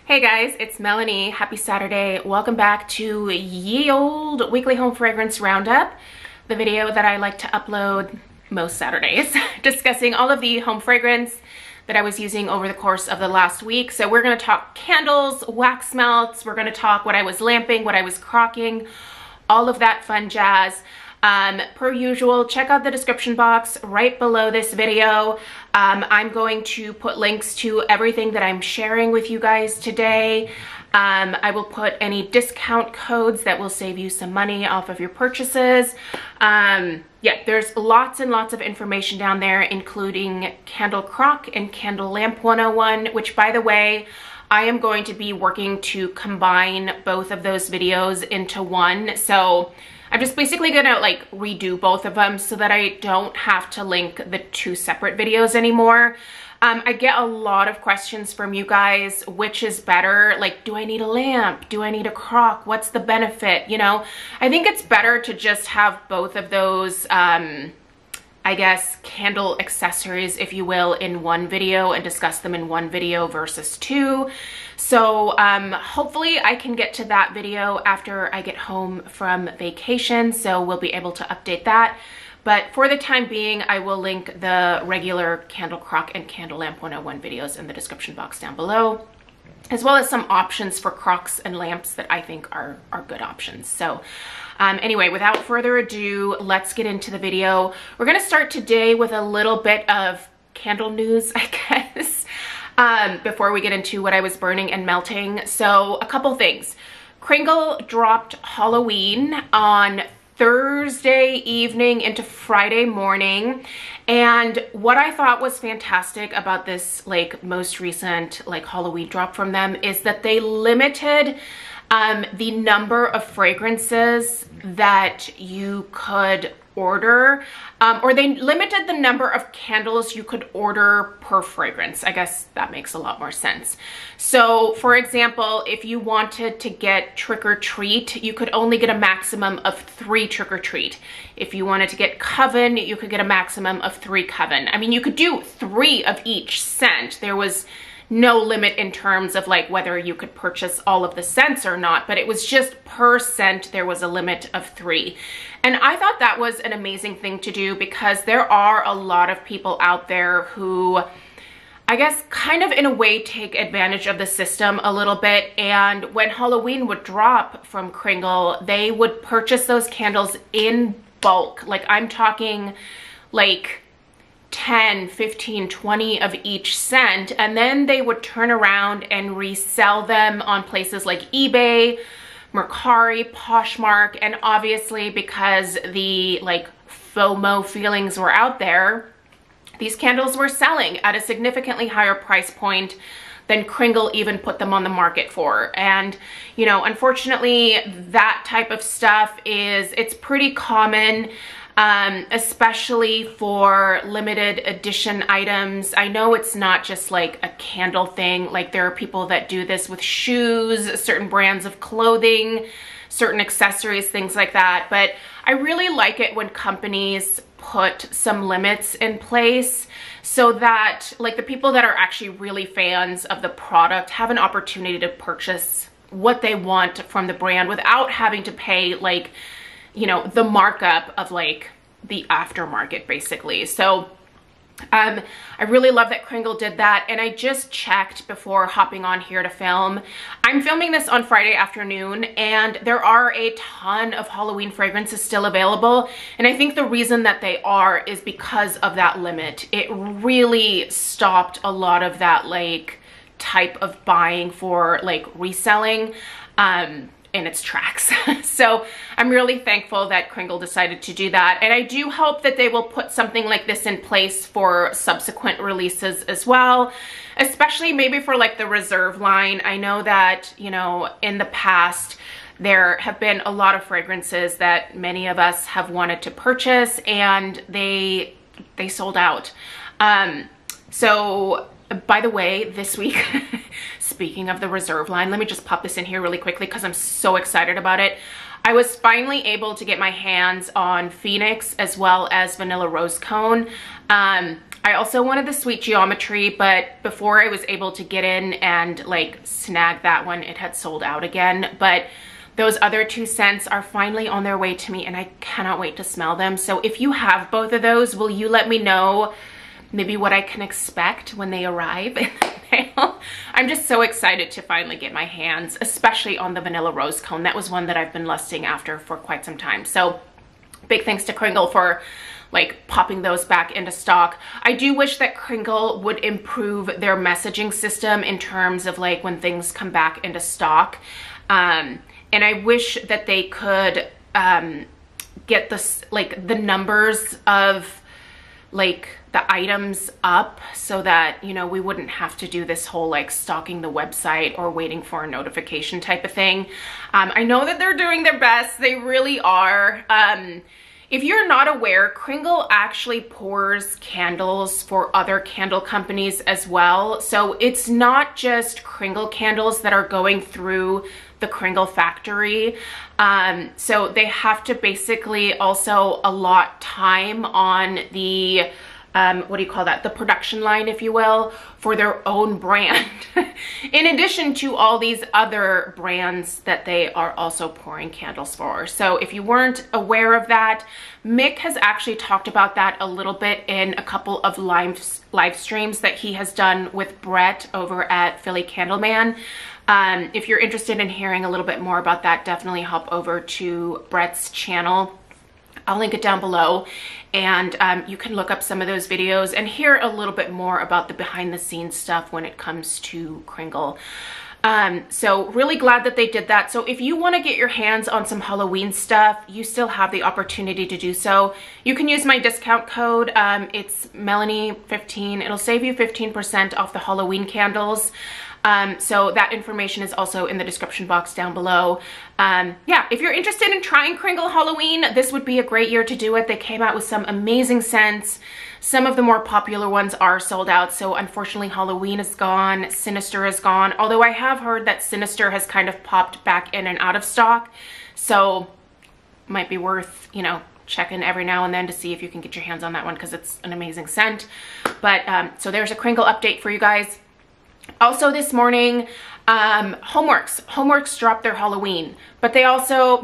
Hey guys, it's Melanie. Happy Saturday. Welcome back to ye old weekly home fragrance roundup, the video that I like to upload most Saturdays, discussing all of the home fragrance that I was using over the course of the last week. So we're going to talk candles, wax melts, we're going to talk what I was lamping, what I was crocking, all of that fun jazz. Per usual, check out the description box right below this video. I'm going to put links to everything that I'm sharing with you guys today. I will put any discount codes that will save you some money off of your purchases. Yeah, there's lots and lots of information down there, including Candle Crock and Candle Lamp 101, which, by the way, I am going to be working to combine both of those videos into one. So I'm just basically gonna like redo both of them so that I don't have to link the two separate videos anymore. I get a lot of questions from you guys, which is better? Like, do I need a lamp? Do I need a crock? What's the benefit? You know, I think it's better to just have both of those, I guess, candle accessories, if you will, in one video and discuss them in one video versus two. So hopefully I can get to that video after I get home from vacation, so we'll be able to update that. But for the time being, I will link the regular Candle Crock and Candle Lamp 101 videos in the description box down below, as well as some options for crocks and lamps that I think are good options. So anyway, without further ado, let's get into the video. We're gonna start today with a little bit of candle news, I guess, before we get into what I was burning and melting. So a couple things. Kringle dropped Halloween on Thursday evening into Friday morning, and what I thought was fantastic about this like most recent like Halloween drop from them is that they limited the number of fragrances that you could order, or they limited the number of candles you could order per fragrance. I guess that makes a lot more sense. So for example, if you wanted to get Trick or Treat, you could only get a maximum of 3 Trick or Treat. If you wanted to get Coven, you could get a maximum of 3 Coven. I mean, you could do 3 of each scent. There was no limit in terms of like whether you could purchase all of the scents or not, but it was just per scent there was a limit of 3. And I thought that was an amazing thing to do because there are a lot of people out there who, I guess, kind of in a way take advantage of the system a little bit. And when Halloween would drop from Kringle, they would purchase those candles in bulk. Like, I'm talking like 10, 15, 20 of each scent, and then they would turn around and resell them on places like eBay, Mercari, Poshmark, and obviously because the like FOMO feelings were out there, these candles were selling at a significantly higher price point than Kringle even put them on the market for. And, you know, unfortunately, that type of stuff it's pretty common, especially for limited edition items. I know it's not just like a candle thing. Like, there are people that do this with shoes, certain brands of clothing, certain accessories, things like that. But I really like it when companies put some limits in place so that like the people that are actually really fans of the product have an opportunity to purchase what they want from the brand without having to pay like, you know, the markup of like the aftermarket basically. So I really love that Kringle did that, and I just checked before hopping on here to film. I'm filming this on Friday afternoon, and there are a ton of Halloween fragrances still available, and I think the reason that they are is because of that limit. It really stopped a lot of that like type of buying for like reselling in its tracks. So I'm really thankful that Kringle decided to do that, and I do hope that they will put something like this in place for subsequent releases as well, especially maybe for like the Reserve line. I know that, you know, in the past there have been a lot of fragrances that many of us have wanted to purchase, and they sold out. So by the way, this week, speaking of the Reserve line, let me just pop this in here really quickly because I'm so excited about it. I was finally able to get my hands on Phoenix as well as Vanilla Rose Cone. I also wanted the Sweet Geometry, but before I was able to get in and like snag that one, it had sold out again. But those other two scents are finally on their way to me, and I cannot wait to smell them. So if you have both of those, will you let me know maybe what I can expect when they arrive in the mail? I'm just so excited to finally get my hands, especially on the Vanilla Rose Cone. That was one that I've been lusting after for quite some time. So big thanks to Kringle for like popping those back into stock. I do wish that Kringle would improve their messaging system in terms of like when things come back into stock. And I wish that they could get this, like the numbers of like the items up so that, you know, we wouldn't have to do this whole like stalking the website or waiting for a notification type of thing. I know that they're doing their best. They really are. If you're not aware, Kringle actually pours candles for other candle companies as well. So it's not just Kringle candles that are going through the Kringle factory. So they have to basically also allot time on the what do you call that? The production line, if you will, for their own brand. In addition to all these other brands that they are also pouring candles for. So if you weren't aware of that, Mick has actually talked about that a little bit in a couple of live streams that he has done with Brett over at Philly Candleman. If you're interested in hearing a little bit more about that, definitely hop over to Brett's channel. I'll link it down below, and you can look up some of those videos and hear a little bit more about the behind the scenes stuff when it comes to Kringle. So really glad that they did that. So if you want to get your hands on some Halloween stuff, you still have the opportunity to do so. You can use my discount code. It's MELANIEP15. It'll save you 15% off the Halloween candles. So that information is also in the description box down below. Yeah, if you're interested in trying Kringle Halloween, this would be a great year to do it. They came out with some amazing scents. Some of the more popular ones are sold out. So unfortunately, Halloween is gone. Sinister is gone. Although I have heard that Sinister has kind of popped back in and out of stock. So might be worth, you know, checking every now and then to see if you can get your hands on that one, because it's an amazing scent. But so there's a Kringle update for you guys. Also this morning, Homeworx dropped their Halloween, but they also,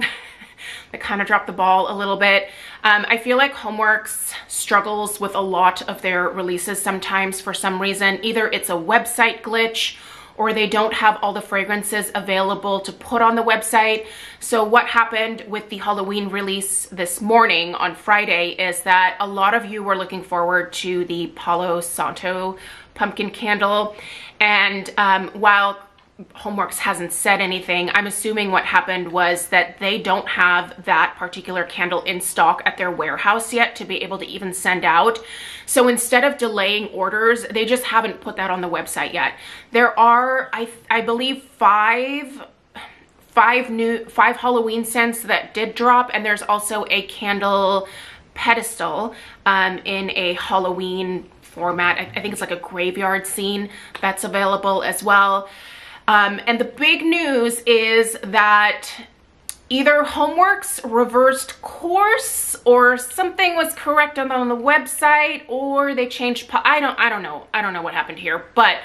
they kind of dropped the ball a little bit. I feel like Homeworx struggles with a lot of their releases sometimes for some reason. Either it's a website glitch or they don't have all the fragrances available to put on the website. So what happened with the Halloween release this morning on Friday is that a lot of you were looking forward to the Palo Santo pumpkin candle. And while Homeworx hasn't said anything, I'm assuming what happened was that they don't have that particular candle in stock at their warehouse yet to be able to even send out. So instead of delaying orders, they just haven't put that on the website yet. There are, I believe, five Halloween scents that did drop, and there's also a candle pedestal in a Halloween format. I think it's like a graveyard scene that's available as well. And the big news is that either Homeworx reversed course or something was corrected on the website, or they changed. I don't know what happened here, but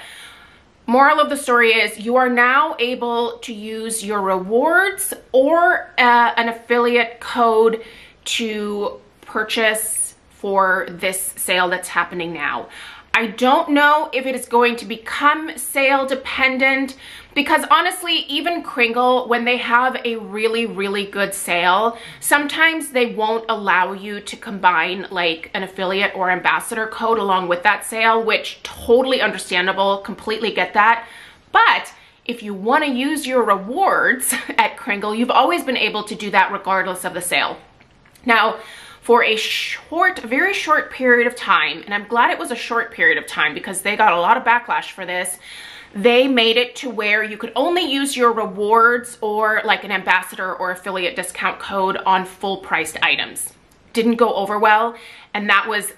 moral of the story is you are now able to use your rewards or an affiliate code to purchase for this sale that's happening now. I don't know if it is going to become sale dependent, because honestly, even Kringle, when they have a really, really good sale, sometimes they won't allow you to combine like an affiliate or ambassador code along with that sale, which totally understandable, completely get that. But if you want to use your rewards at Kringle, you've always been able to do that regardless of the sale. Now, for a very short period of time, and I'm glad it was a short period of time because they got a lot of backlash for this, they made it to where you could only use your rewards or like an ambassador or affiliate discount code on full priced items. Didn't go over well, and that was,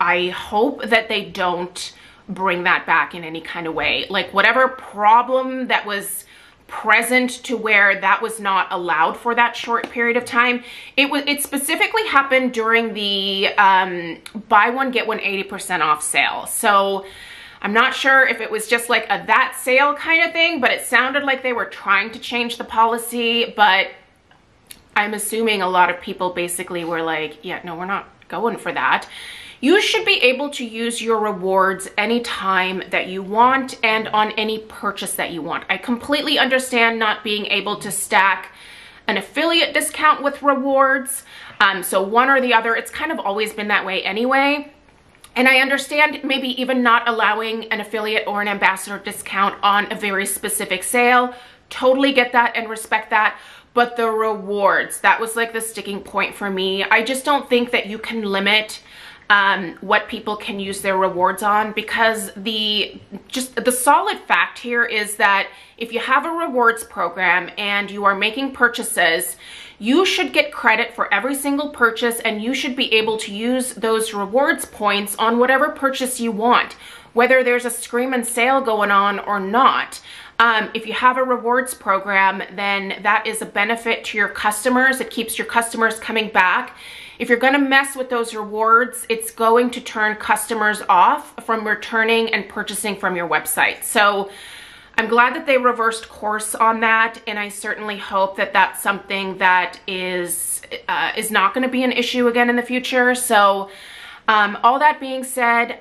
I hope that they don't bring that back in any kind of way. Like whatever problem that was present to where that was not allowed for that short period of time. It specifically happened during the buy one get one 80% off sale. So I'm not sure if it was just like a that sale kind of thing, but it sounded like they were trying to change the policy. But I'm assuming a lot of people basically were like, yeah, no, we're not going for that. You should be able to use your rewards anytime that you want and on any purchase that you want. I completely understand not being able to stack an affiliate discount with rewards. So one or the other, it's kind of always been that way anyway. And I understand maybe even not allowing an affiliate or an ambassador discount on a very specific sale. Totally get that and respect that. But the rewards, that was like the sticking point for me. I just don't think that you can limit what people can use their rewards on, because the solid fact here is that if you have a rewards program and you are making purchases, you should get credit for every single purchase, and you should be able to use those rewards points on whatever purchase you want, whether there's a scream and sale going on or not. If you have a rewards program, then that is a benefit to your customers. It keeps your customers coming back. If you're gonna mess with those rewards, it's going to turn customers off from returning and purchasing from your website. So I'm glad that they reversed course on that, and I certainly hope that that's something that is not gonna be an issue again in the future. So all that being said,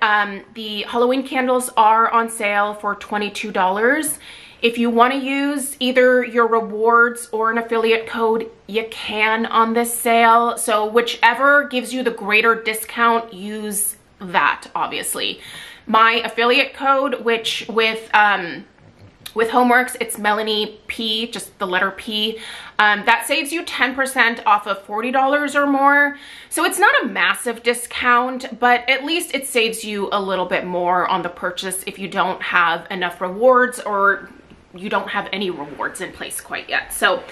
the Halloween candles are on sale for $22. If you want to use either your rewards or an affiliate code, you can on this sale. So whichever gives you the greater discount, use that, obviously. My affiliate code, which with Homeworx, it's MELANIEP, just the letter P, that saves you 10% off of $40 or more. So it's not a massive discount, but at least it saves you a little bit more on the purchase if you don't have enough rewards or you don't have any rewards in place quite yet. So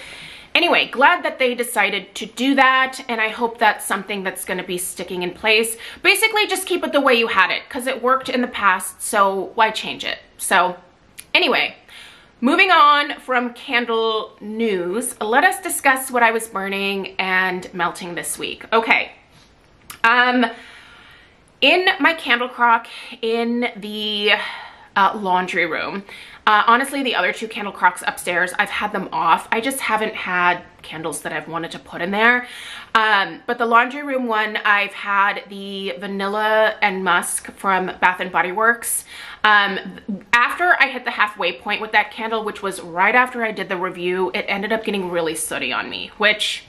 anyway, glad that they decided to do that, and I hope that's something that's going to be sticking in place. Basically, just keep it the way you had it, because it worked in the past, so why change it? So anyway, moving on from candle news, let us discuss what I was burning and melting this week. Okay. In my candle crock in the laundry room, honestly, the other two candle crocks upstairs, I've had them off. I just haven't had candles that I've wanted to put in there. But the laundry room one, I've had the vanilla and musk from Bath and Body Works. After I hit the halfway point with that candle, which was right after I did the review, it ended up getting really sooty on me, which,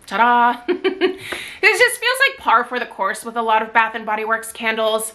ta-da! This just feels like par for the course with a lot of Bath and Body Works candles.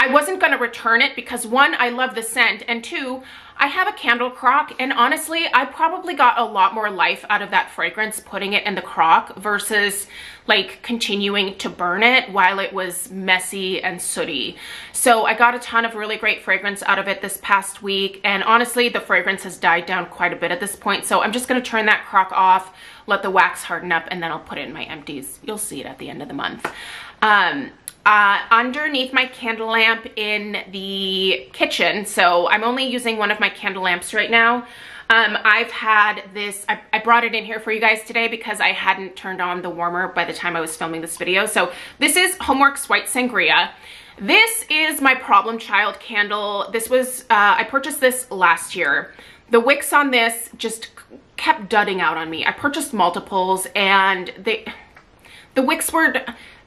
I wasn't going to return it because one, I love the scent, and two, I have a candle crock, and honestly, I probably got a lot more life out of that fragrance putting it in the crock versus like continuing to burn it while it was messy and sooty. So I got a ton of really great fragrance out of it this past week, and honestly, the fragrance has died down quite a bit at this point. So I'm just going to turn that crock off, let the wax harden up, and then I'll put it in my empties. You'll see it at the end of the month. Underneath my candle lamp in the kitchen, so I'm only using one of my candle lamps right now. I've had this, I brought it in here for you guys today because I hadn't turned on the warmer by the time I was filming this video. So this is Homeworx White Sangria. This is my problem child candle. This was, I purchased this last year. The wicks on this just kept dudding out on me. I purchased multiples, and the wicks were,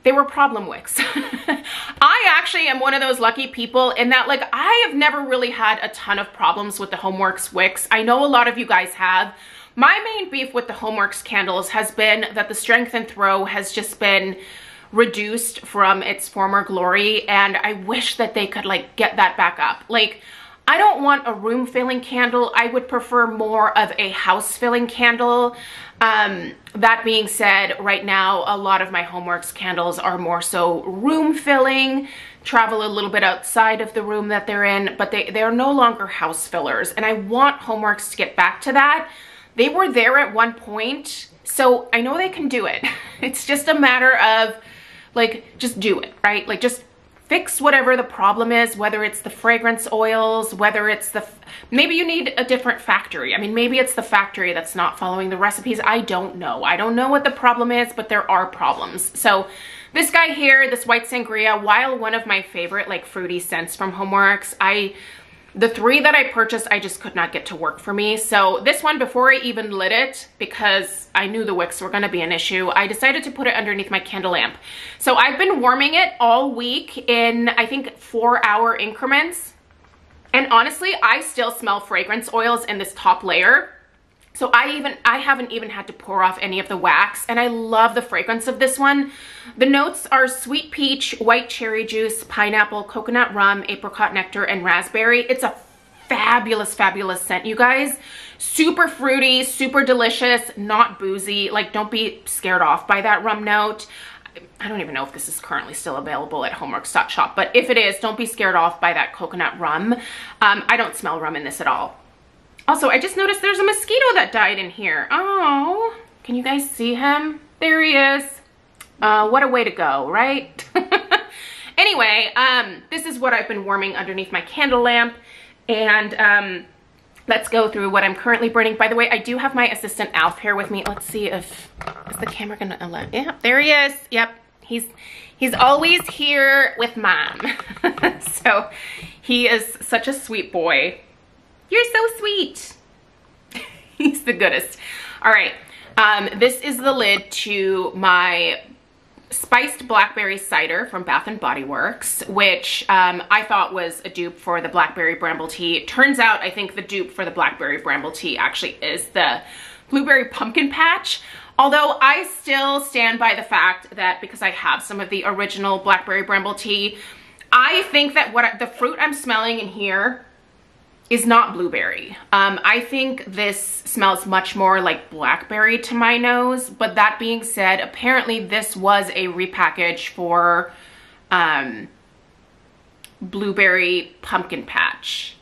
they were problem wicks. I actually am one of those lucky people in that, like, I have never really had a ton of problems with the Homeworx wicks. I know a lot of you guys have. My main beef with the Homeworx candles has been that the strength and throw has just been reduced from its former glory, and I wish that they could like get that back up. Like, I don't want a room filling candle. I would prefer more of a house filling candle. That being said, right now, a lot of my Homeworx candles are more so room filling, travel a little bit outside of the room that they're in, but they're no longer house fillers. And I want Homeworx to get back to that. They were there at one point, so I know they can do it. It's just a matter of like, just do it, right? Like, just fix whatever the problem is, whether it's the fragrance oils, whether it's maybe you need a different factory. I mean, maybe it's the factory that's not following the recipes. I don't know. I don't know what the problem is, but there are problems. So this guy here, this white sangria, while one of my favorite like fruity scents from Homeworx, the 3 that I purchased, I just could not get to work for me. So this one, before I even lit it, because I knew the wicks were gonna be an issue, I decided to put it underneath my candle lamp. So I've been warming it all week in, I think, 4-hour increments. And honestly, I still smell fragrance oils in this top layer. So I haven't even had to pour off any of the wax, and I love the fragrance of this one. The notes are sweet peach, white cherry juice, pineapple, coconut rum, apricot nectar, and raspberry. It's a fabulous, fabulous scent, you guys. Super fruity, super delicious, not boozy. Like, don't be scared off by that rum note. I don't even know if this is currently still available at Homeworx.Shop, but if it is, don't be scared off by that coconut rum. I don't smell rum in this at all. Also, I just noticed there's a mosquito that died in here. Oh, can you guys see him? There he is. What a way to go, right? Anyway, this is what I've been warming underneath my candle lamp. And let's go through what I'm currently burning. By the way, I do have my assistant Alf here with me. Let's see if, is the camera gonna allow? Yeah, there he is. Yep, he's always here with Mom. So he is such a sweet boy. You're so sweet. He's the goodest. All right, this is the lid to my spiced blackberry cider from Bath & Body Works, which I thought was a dupe for the blackberry bramble tea. Turns out I think the dupe for the blackberry bramble tea actually is the blueberry pumpkin patch. Although I still stand by the fact that because I have some of the original blackberry bramble tea, I think that the fruit I'm smelling in here is not blueberry. I think this smells much more like blackberry to my nose, but that being said, apparently this was a repackage for blueberry pumpkin patch.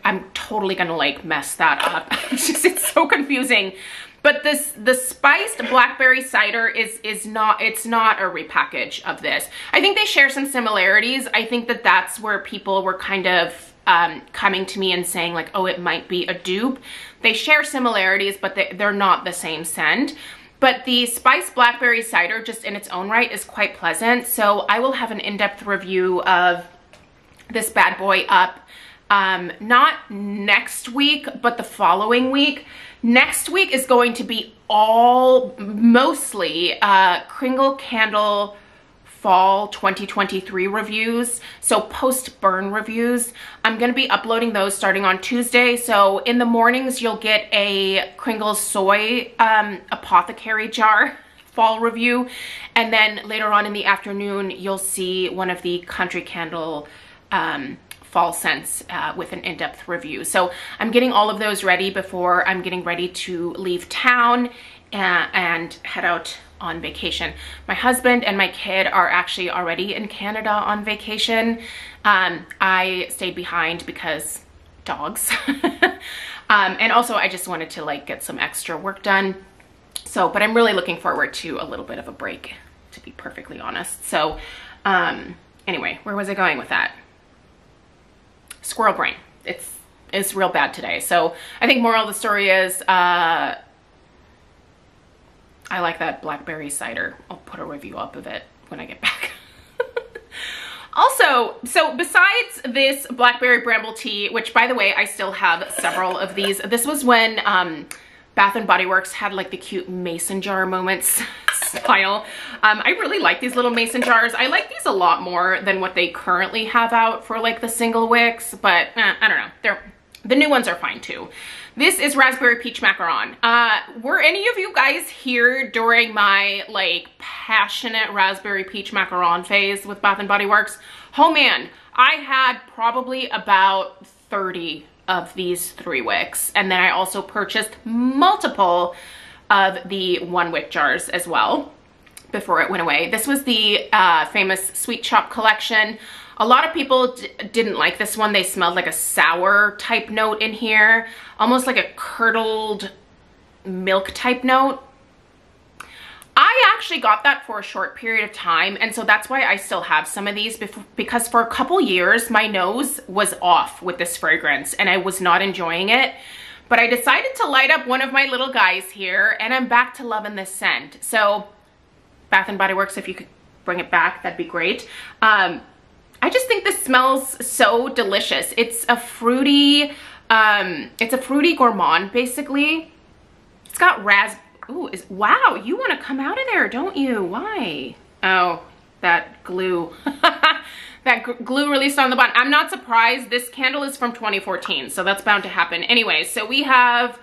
I'm totally gonna like mess that up. It's so confusing. But the spiced blackberry cider it's not a repackage of this. I think they share some similarities. I think that that's where people were kind of coming to me and saying like, oh, it might be a dupe. They share similarities, but they're not the same scent. But the spiced blackberry cider just in its own right is quite pleasant. So I will have an in-depth review of this bad boy up, not next week, but the following week. Next week is going to be mostly Kringle Candle Fall 2023 reviews, so post-burn reviews. I'm going to be uploading those starting on Tuesday. So in the mornings, you'll get a Kringle Soy Apothecary Jar fall review. And then later on in the afternoon, you'll see one of the Country Candle fall scents with an in-depth review. So I'm getting all of those ready before I'm getting ready to leave town and head out on vacation. My husband and my kid are actually already in Canada on vacation. I stayed behind because dogs. And also I just wanted to like get some extra work done. So, but I'm really looking forward to a little bit of a break, to be perfectly honest. So anyway, where was I going with that? Squirrel brain. It's real bad today. So I think moral of the story is I like that blackberry cider. I'll put a review up of it when I get back. Also, so besides this blackberry bramble tea, which by the way, I still have several of these. This was when Bath & Body Works had like the cute mason jar moments style. I really like these little mason jars. I like these a lot more than what they currently have out for like the single wicks, but I don't know. The new ones are fine too. This is raspberry peach macaron. Were any of you guys here during my like passionate raspberry peach macaron phase with Bath & Body Works? Oh man, I had probably about 30 of these 3 wicks. And then I also purchased multiple of the 1 wick jars as well before it went away. This was the famous Sweet Shop collection. A lot of people didn't like this one. They smelled like a sour type note in here, almost like a curdled milk type note. I I actually got that for a short period of time, and so that's why I still have some of these, because for a couple years my nose was off with this fragrance and I was not enjoying it. But I decided to light up one of my little guys here, and I'm back to loving this scent. So Bath & Body Works, if you could bring it back, that'd be great. I just think this smells so delicious. It's a fruity gourmand, basically. It's got raspberry. Ooh, wow, you want to come out of there, don't you? Why? Oh, that glue. That glue released on the bottom. I'm not surprised. This candle is from 2014, so that's bound to happen. Anyway, so we have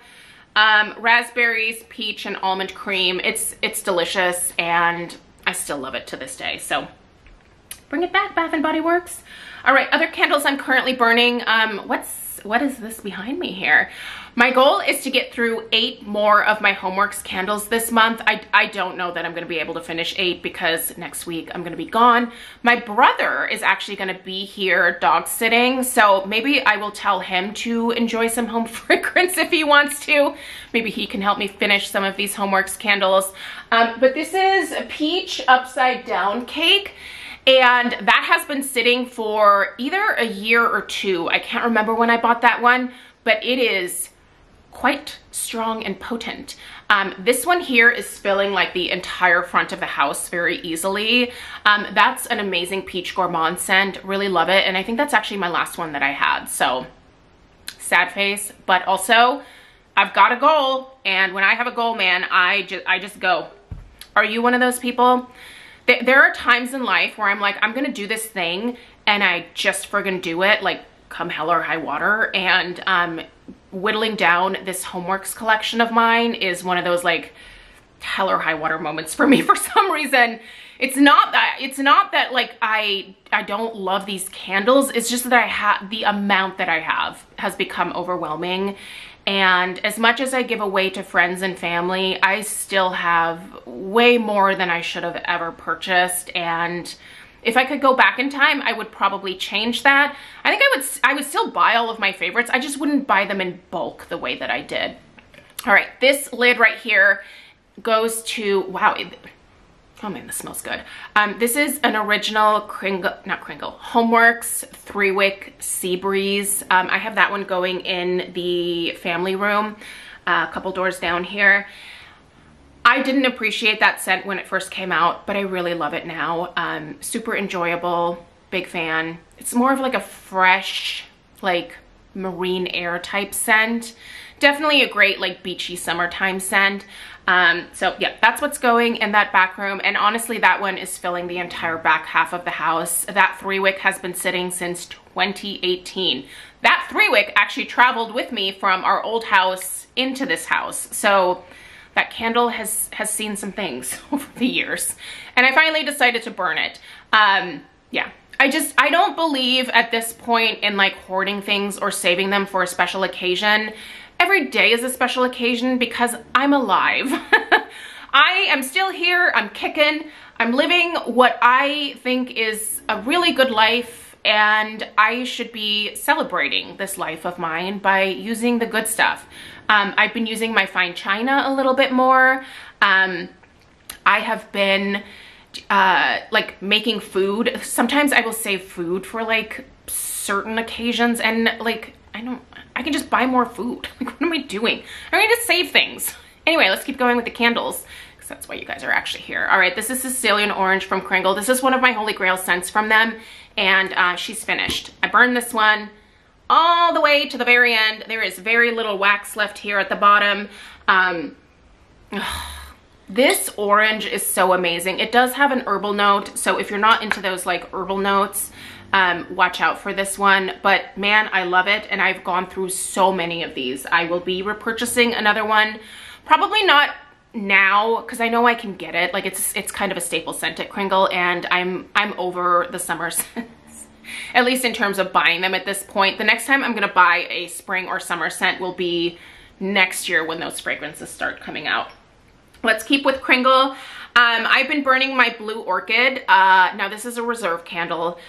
raspberries, peach, and almond cream. It's delicious, and I still love it to this day. So bring it back, Bath & Body Works. All right, other candles I'm currently burning. What is this behind me here? My goal is to get through 8 more of my Homeworx candles this month. I don't know that I'm gonna be able to finish 8 because next week I'm gonna be gone. My brother is actually gonna be here dog sitting, so maybe I will tell him to enjoy some home fragrance if he wants to. Maybe he can help me finish some of these Homeworx candles. But this is a peach upside down cake. And that has been sitting for either a year or 2. I can't remember when I bought that one, but it is quite strong and potent. This one here is filling like the entire front of the house very easily. That's an amazing peach gourmand scent. Really love it. And I think that's actually my last one that I had. So sad face, but also I've got a goal. And when I have a goal, man, I just go. Are you one of those people? There are times in life where I'm like, I'm gonna do this thing and I just friggin' do it, like come hell or high water. And whittling down this Homeworx collection of mine is one of those like hell or high water moments for me for some reason. It's not that like I don't love these candles. It's just that the amount that I have has become overwhelming. And as much as I give away to friends and family, I still have way more than I should have ever purchased. And if I could go back in time, I would probably change that. I think I would still buy all of my favorites. I just wouldn't buy them in bulk the way that I did. All right, this lid right here goes to, wow, oh man, this smells good. This is an original Homeworx 3-wick Sea Breeze. I have that one going in the family room, a couple doors down here. I didn't appreciate that scent when it first came out, but I really love it now. Super enjoyable, big fan. It's more of like a fresh, like marine air type scent. Definitely a great like beachy summertime scent. So yeah, that's what's going in that back room. And honestly, that one is filling the entire back half of the house. That 3-wick has been sitting since 2018. That 3-wick actually traveled with me from our old house into this house. So that candle has seen some things over the years. And I finally decided to burn it. Yeah, I don't believe at this point in like hoarding things or saving them for a special occasion. Every day is a special occasion because I'm alive. I am still here, I'm kicking, I'm living what I think is a really good life, and I should be celebrating this life of mine by using the good stuff. I've been using my fine china a little bit more. I have been like making food. Sometimes I will save food for like certain occasions, and like I can just buy more food. Like, what am I doing? I need to save things. Anyway, let's keep going with the candles, because that's why you guys are actually here. All right, this is Cecilian Orange from Kringle. This is one of my Holy Grail scents from them, and she's finished. I burned this one all the way to the very end. There is very little wax left here at the bottom. This orange is so amazing. It does have an herbal note, so if you're not into those like herbal notes, watch out for this one. But man, I love it, and I've gone through so many of these. I will be repurchasing another one, probably not now, because I know I can get it. Like it's kind of a staple scent at Kringle, and I'm over the summer scents, at least in terms of buying them at this point. The next time I'm gonna buy a spring or summer scent will be next year when those fragrances start coming out. Let's keep with Kringle. I've been burning my Blue Orchid. Now this is a reserve candle.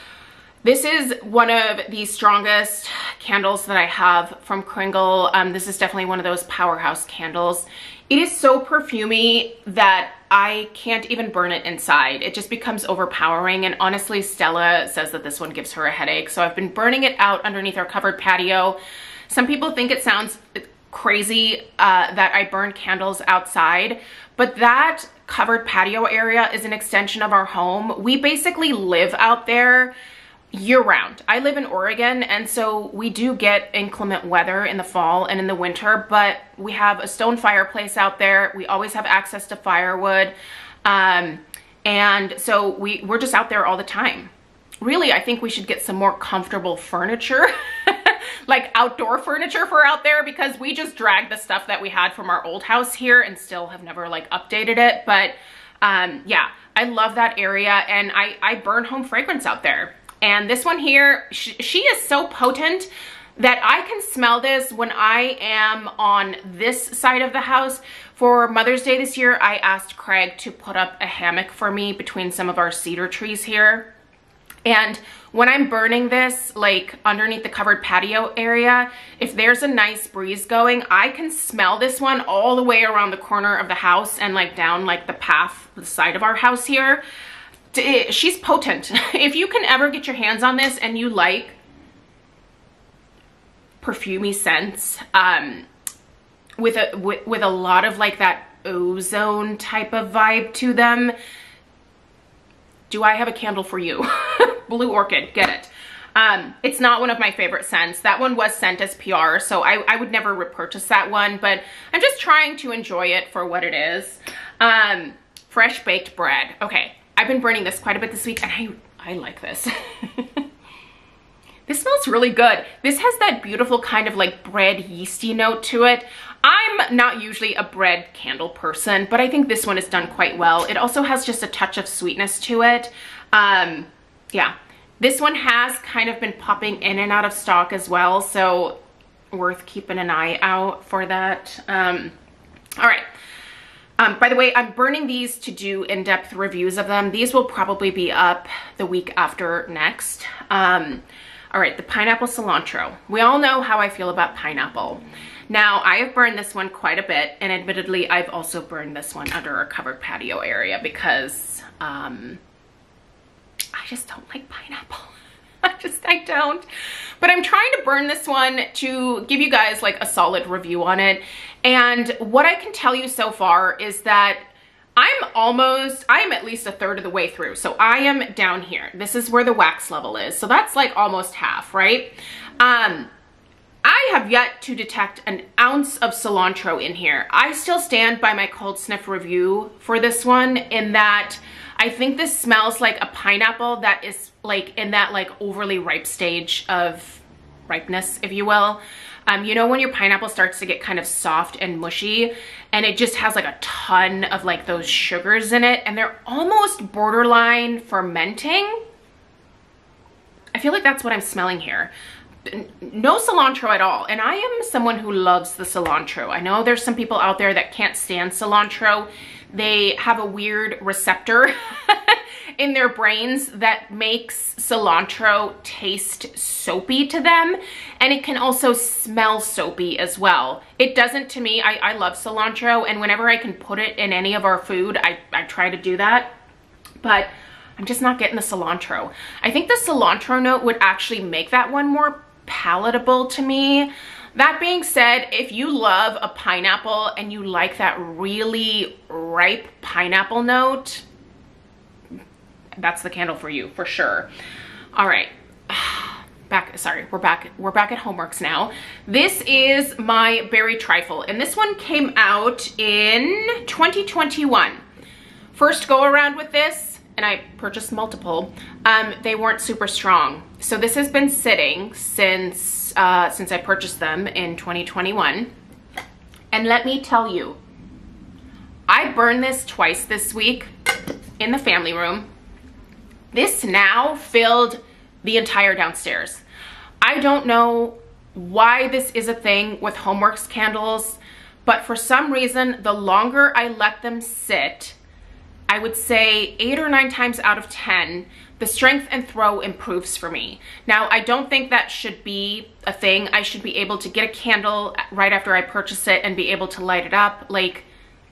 This is one of the strongest candles that I have from Kringle. This is definitely one of those powerhouse candles. It is so perfumey that I can't even burn it inside. It just becomes overpowering. And honestly, Stella says that this one gives her a headache. So I've been burning it out underneath our covered patio. Some people think it sounds crazy that I burn candles outside, but that covered patio area is an extension of our home. We basically live out there year round. I live in Oregon, and so we do get inclement weather in the fall and in the winter, but we have a stone fireplace out there. We always have access to firewood. And so we're just out there all the time. Really, I think we should get some more comfortable furniture, like outdoor furniture for out there, because we just dragged the stuff that we had from our old house here and still have never like updated it. But yeah, I love that area, and I burn home fragrance out there. And this one here, she is so potent that I can smell this when I am on this side of the house. For Mother's Day this year, I asked Craig to put up a hammock for me between some of our cedar trees here. And when I'm burning this, like underneath the covered patio area, if there's a nice breeze going, I can smell this one all the way around the corner of the house and like down like the path, the side of our house here. She's potent. If you can ever get your hands on this and you like perfumey scents, with a lot of like that ozone type of vibe to them, do I have a candle for you? Blue Orchid, get it. It's not one of my favorite scents. That one was sent as PR, so I would never repurchase that one, but I'm just trying to enjoy it for what it is. Fresh baked bread. Okay, I've been burning this quite a bit this week, and I like this. This smells really good. This has that beautiful kind of like bread yeasty note to it. I'm not usually a bread candle person, but I think this one is done quite well. It also has just a touch of sweetness to it. Yeah, this one has kind of been popping in and out of stock as well, so worth keeping an eye out for that. All right. By the way, I'm burning these to do in-depth reviews of them. These will probably be up the week after next. All right, the pineapple cilantro. We all know how I feel about pineapple. Now, I have burned this one quite a bit, and admittedly, I've also burned this one under our covered patio area because I just don't like pineapple. I don't. But I'm trying to burn this one to give you guys like a solid review on it. And what I can tell you so far is that I'm at least a third of the way through. So I am down here. This is where the wax level is. So that's like almost half, right? I have yet to detect an ounce of cilantro in here. I still stand by my cold sniff review for this one in that I think this smells like a pineapple that is like in that like overly ripe stage of ripeness, if you will. You know when your pineapple starts to get kind of soft and mushy and it just has like a ton of like those sugars in it and they're almost borderline fermenting? I feel like that's what I'm smelling here. No cilantro at all. And I am someone who loves the cilantro. I know there's some people out there that can't stand cilantro. They have a weird receptor in their brains that makes cilantro taste soapy to them, and it can also smell soapy as well. It doesn't to me. I love cilantro, and whenever I can put it in any of our food, I try to do that, but I'm just not getting the cilantro. I think the cilantro note would actually make that one more palatable to me. That being said, if you love a pineapple and you like that really ripe pineapple note, that's the candle for you, for sure. All right, we're back at Homeworx now. This is my berry trifle, and this one came out in 2021. First go around with this, and I purchased multiple. They weren't super strong. So this has been sitting since I purchased them in 2021. And let me tell you, I burned this twice this week in the family room. This now filled the entire downstairs. I don't know why this is a thing with Homeworx candles, but for some reason, the longer I let them sit, I would say 8 or 9 times out of 10, the strength and throw improves for me. Now, I don't think that should be a thing. I should be able to get a candle right after I purchase it and be able to light it up. Like,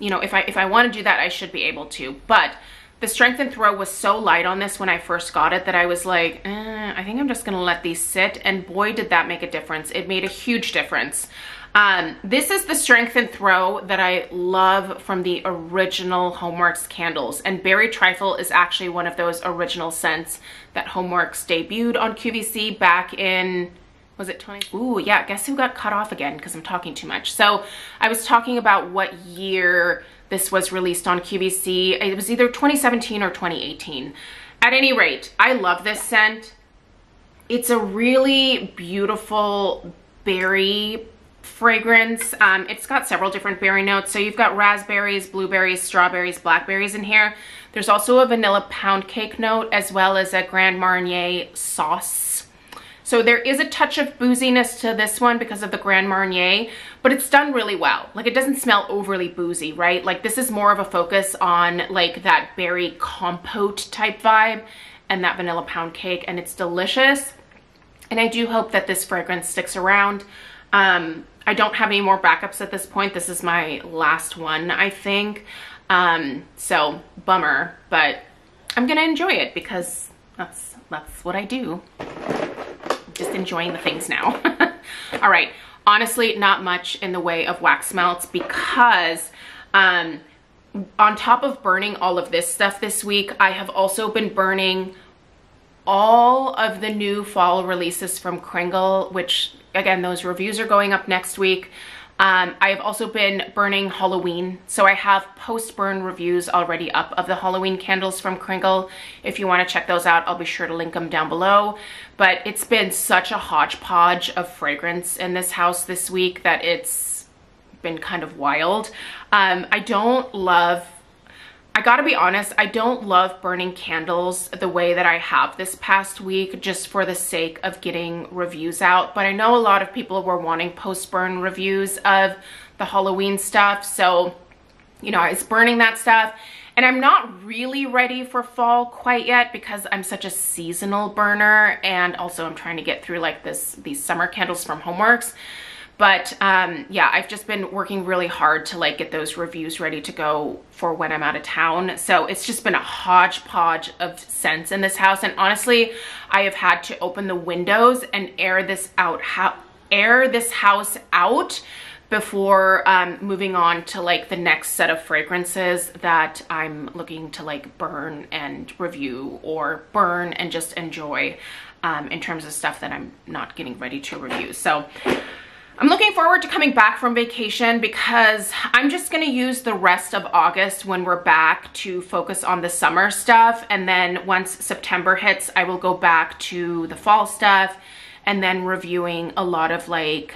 you know, if I want to do that, I should be able to. But the Strength and Throw was so light on this when I first got it that I was like, I think I'm just gonna let these sit. And boy, did that make a difference. It made a huge difference. This is the Strength and Throw that I love from the original Homeworx candles. And Berry Trifle is actually one of those original scents that Homeworx debuted on QVC back in, was it 20? Ooh, yeah, guess who got cut off again because I'm talking too much. So I was talking about what year this was released on QVC. It was either 2017 or 2018. At any rate, I love this scent. It's a really beautiful berry fragrance. It's got several different berry notes. So you've got raspberries, blueberries, strawberries, blackberries in here. There's also a vanilla pound cake note as well as a Grand Marnier sauce. So there is a touch of booziness to this one because of the Grand Marnier, but it's done really well. Like, it doesn't smell overly boozy, right? Like, this is more of a focus on like that berry compote type vibe and that vanilla pound cake, and it's delicious. And I do hope that this fragrance sticks around. I don't have any more backups at this point. This is my last one, I think. So bummer, but I'm gonna enjoy it because that's what I do. Just enjoying the things now. All right, honestly, not much in the way of wax melts because on top of burning all of this stuff this week, I have also been burning all of the new fall releases from Kringle, which again, those reviews are going up next week. I have also been burning Halloween. So I have post-burn reviews already up of the Halloween candles from Kringle. If you want to check those out, I'll be sure to link them down below. But it's been such a hodgepodge of fragrance in this house this week that it's been kind of wild. I gotta be honest, I don't love burning candles the way that I have this past week just for the sake of getting reviews out. But I know a lot of people were wanting post-burn reviews of the Halloween stuff. So, you know, I was burning that stuff. And I'm not really ready for fall quite yet because I'm such a seasonal burner. And also I'm trying to get through like these summer candles from Homeworx. But yeah, I've just been working really hard to like get those reviews ready to go for when I'm out of town. So it's just been a hodgepodge of scents in this house. And honestly, I have had to open the windows and air this house out before moving on to like the next set of fragrances that I'm looking to like burn and review or burn and just enjoy in terms of stuff that I'm not getting ready to review. So I'm looking forward to coming back from vacation because I'm just going to use the rest of August when we're back to focus on the summer stuff. And then once September hits, I will go back to the fall stuff and then reviewing a lot of like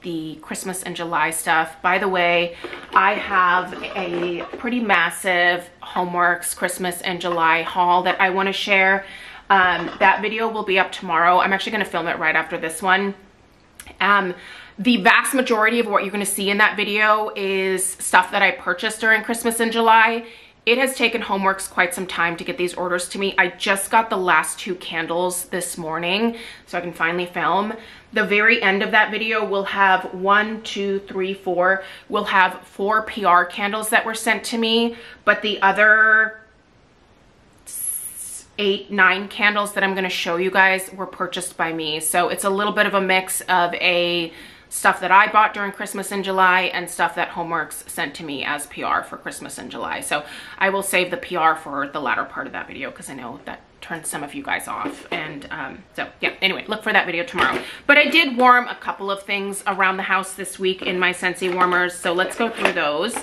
the Christmas and July stuff. By the way, I have a pretty massive Homeworx Christmas and July haul that I want to share. That video will be up tomorrow. I'm actually going to film it right after this one. The vast majority of what you're going to see in that video is stuff that I purchased during Christmas and July. It has taken Homeworx quite some time to get these orders to me. I just got the last 2 candles this morning, so I can finally film. The very end of that video will have 1, 2, 3, 4. We'll have 4 PR candles that were sent to me, but the other 8, 9 candles that I'm going to show you guys were purchased by me. So it's a little bit of a mix of stuff that I bought during Christmas and July and stuff that Homeworx sent to me as PR for Christmas and July. So I will save the PR for the latter part of that video because I know that turns some of you guys off. And so yeah, anyway, look for that video tomorrow. But I did warm a couple of things around the house this week in my Scentsy warmers. So let's go through those.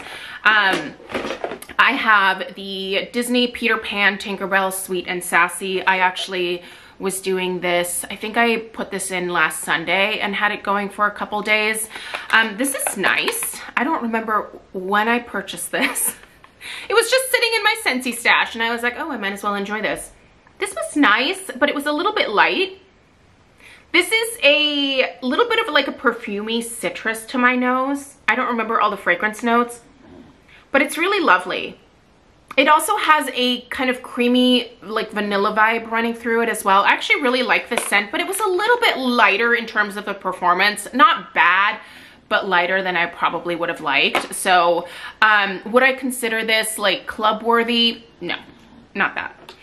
I have the Disney Peter Pan Tinkerbell Sweet and Sassy. I actually was doing this, I think I put this in last Sunday and had it going for a couple days. This is nice. I don't remember when I purchased this. It was just sitting in my Scentsy stash and I was like, oh, I might as well enjoy this. This was nice, but it was a little bit light. This is a little bit of like a perfumey citrus to my nose. I don't remember all the fragrance notes, but it's really lovely. It also has a kind of creamy, like vanilla vibe running through it as well. I actually really like this scent, but it was a little bit lighter in terms of the performance. Not bad, but lighter than I probably would have liked. So would I consider this like club worthy? No, not that.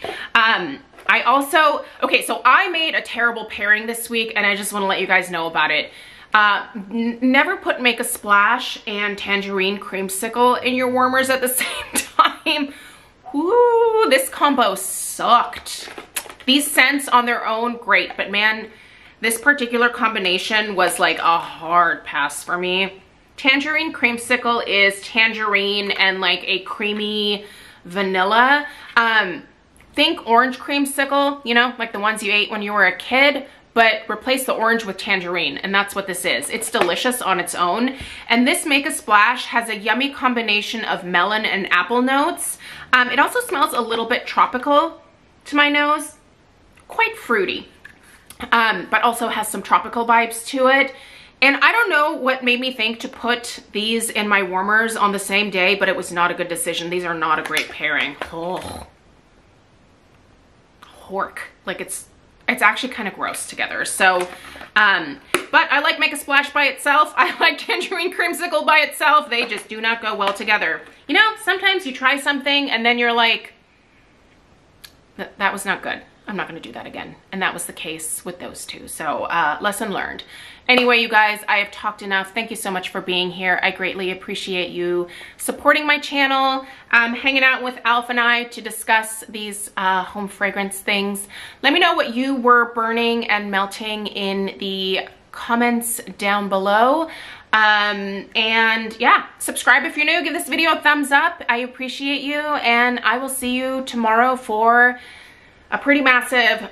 I also, okay, so I made a terrible pairing this week and I just want to let you guys know about it. Never put Make a Splash and Tangerine Creamsicle in your warmers at the same time. Ooh, this combo sucked. These scents on their own, great, but man, this particular combination was like a hard pass for me. Tangerine Creamsicle is tangerine and like a creamy vanilla. Think orange creamsicle, you know, like the ones you ate when you were a kid, but replace the orange with tangerine, and that's what this is. It's delicious on its own. And this Make a Splash has a yummy combination of melon and apple notes. It also smells a little bit tropical to my nose, quite fruity, but also has some tropical vibes to it. And I don't know what made me think to put these in my warmers on the same day, but it was not a good decision. These are not a great pairing. Oh. Hork. Like it's actually kind of gross together. So, but I like Make a Splash by itself. I like Tangerine Creamsicle by itself. They just do not go well together. You know, sometimes you try something and then you're like, that was not good. I'm not going to do that again. And that was the case with those two. So lesson learned. Anyway, you guys, I have talked enough. Thank you so much for being here. I greatly appreciate you supporting my channel, hanging out with Alf and I to discuss these home fragrance things. Let me know what you were burning and melting in the comments down below. And yeah, subscribe if you're new. Give this video a thumbs up. I appreciate you. And I will see you tomorrow for a pretty massive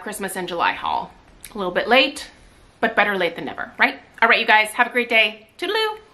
Christmas and July haul. A little bit late, but better late than never, right? All right, you guys, have a great day. Toodaloo.